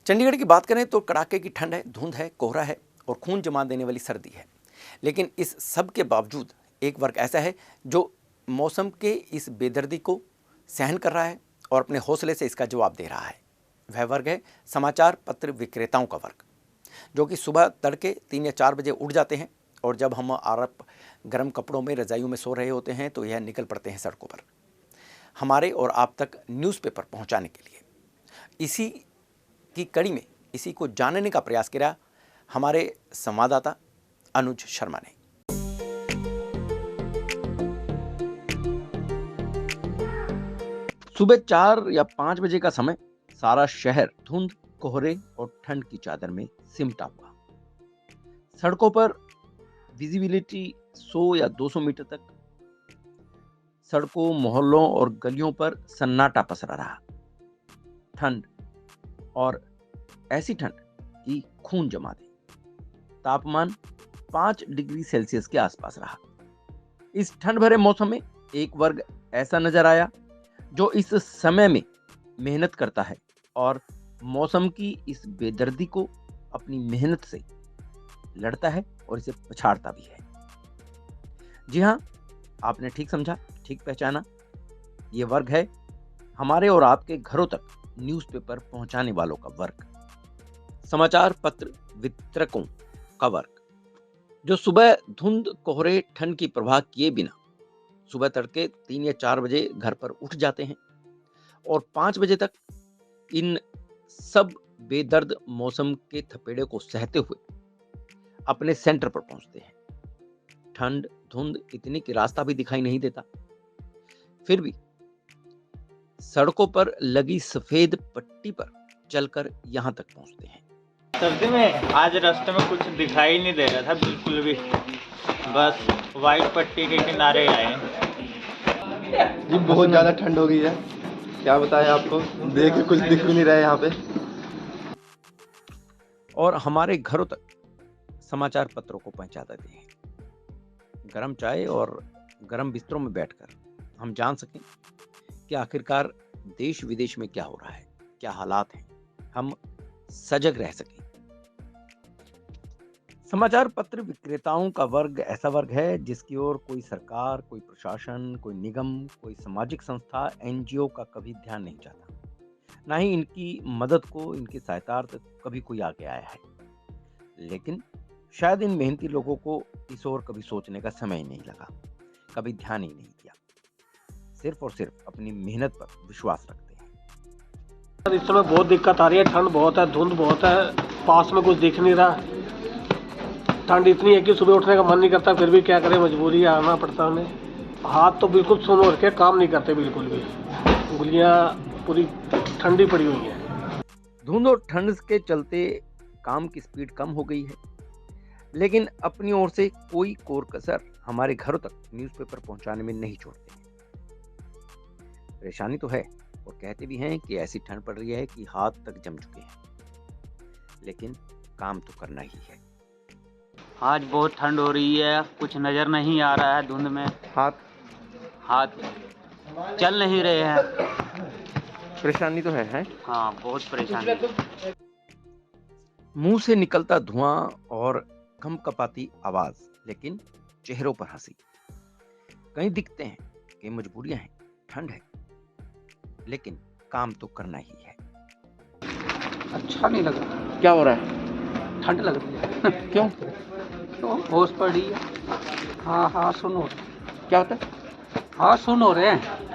चंडीगढ़ की बात करें तो कड़ाके की ठंड है, धुंध है, कोहरा है और खून जमा देने वाली सर्दी है। लेकिन इस सब के बावजूद एक वर्ग ऐसा है जो मौसम के इस बेदर्दी को सहन कर रहा है और अपने हौसले से इसका जवाब दे रहा है। वह वर्ग है समाचार पत्र विक्रेताओं का वर्ग, जो कि सुबह तड़के 3 या 4 बजे उठ जाते हैं और जब हम आप गर्म कपड़ों में रजाइयों में सो रहे होते हैं तो यह निकल पड़ते हैं सड़कों पर हमारे और आप तक न्यूज़पेपर पहुंचाने के लिए। इसी की कड़ी में इसी को जानने का प्रयास किया हमारे संवाददाता अनुज शर्मा ने। सुबह 4 या 5 बजे का समय, सारा शहर धुंध, कोहरे और ठंड की चादर में सिमटा हुआ। सड़कों पर विजिबिलिटी 100 या 200 मीटर तक। सड़कों, मोहल्लों और गलियों पर सन्नाटा पसरा रहा। ठंड, और ऐसी ठंड कि खून जमा दे। तापमान 5 डिग्री सेल्सियस के आसपास रहा। इस ठंड भरे मौसम में एक वर्ग ऐसा नजर आया जो इस समय में मेहनत करता है और मौसम की इस बेदर्दी को अपनी मेहनत से लड़ता है और इसे पछाड़ता भी है। जी हाँ, आपने ठीक समझा, ठीक पहचाना। ये वर्ग है हमारे और आपके घरों तक न्यूज़पेपर पहुंचाने वालों का वर्ग, समाचार पत्र वितरकों का वर्ग, जो सुबह धुंध, कोहरे, ठंड की परवाह किए बिना सुबह तड़के 3 या 4 बजे घर पर उठ जाते हैं और 5 बजे तक इन सब बेदर्द मौसम के थपेड़े को सहते हुए अपने सेंटर पर पहुंचते हैं। ठंड, धुंध इतनी कि रास्ता भी दिखाई नहीं देता, फिर भी सड़कों पर लगी सफेद पट्टी पर चलकर यहां तक पहुंचते हैं। सर्दी में आज रास्ते में कुछ दिखाई नहीं दे रहा था बिल्कुल भी, बस वाइट पट्टी के किनारे आए। जी बहुत ज़्यादा ठंड हो गई है, क्या बताएं आपको, देख के कुछ दिख भी नहीं रहा है यहाँ पे। और हमारे घरों तक समाचार पत्रों को पहुंचा देते हैं। गर्म चाय और गर्म बिस्तरों में बैठकर हम जान सकें कि आखिरकार देश विदेश में क्या हो रहा है, क्या हालात हैं, हम सजग रह सकें। समाचार पत्र विक्रेताओं का वर्ग ऐसा वर्ग है जिसकी ओर कोई सरकार, कोई प्रशासन, कोई निगम, कोई सामाजिक संस्था, एनजीओ का कभी ध्यान नहीं जाता। ना ही इनकी मदद को, इनकी सहायतार्थ कभी कोई आगे आया है। लेकिन शायद इन मेहनती लोगों को इस ओर कभी सोचने का समय ही नहीं लगा, कभी ध्यान ही नहीं दिया। सिर्फ और सिर्फ अपनी मेहनत पर विश्वास रखते हैं। इस समय बहुत दिक्कत आ रही है, ठंड बहुत है, धुंध बहुत है, पास में कुछ दिख नहीं रहा। ठंड इतनी है कि सुबह उठने का मन नहीं करता, फिर भी क्या करें, मजबूरी है, आना पड़ता है हमें। हाथ तो बिल्कुल सुन रखे, काम नहीं करते बिल्कुल भी, उंगलियां पूरी ठंडी पड़ी हुई है। धुंध और ठंड के चलते काम की स्पीड कम हो गई है, लेकिन अपनी ओर से कोई कोर कसर हमारे घरों तक न्यूज़पेपर पहुंचाने में नहीं छोड़ते हैं। परेशानी तो है और कहते भी हैं कि ऐसी ठंड पड़ रही है कि हाथ तक जम चुके हैं, लेकिन काम तो करना ही है। आज बहुत ठंड हो रही है, कुछ नजर नहीं आ रहा है धुंध में। हाथ चल नहीं रहे हैं। परेशानी तो है? हाँ, बहुत परेशानी। मुंह से निकलता धुआं और कंपकपाती आवाज, लेकिन चेहरों पर हंसी। कहीं दिखते हैं कि मजबूरियां हैं, ठंड है, लेकिन काम तो करना ही है। अच्छा नहीं लग रहा। क्या हो रहा है? ठंड लग रही है। क्यों? होश पड़ी है। हाँ सुन हो रहा है। क्या होता है? हाँ सुन हो रहे हैं।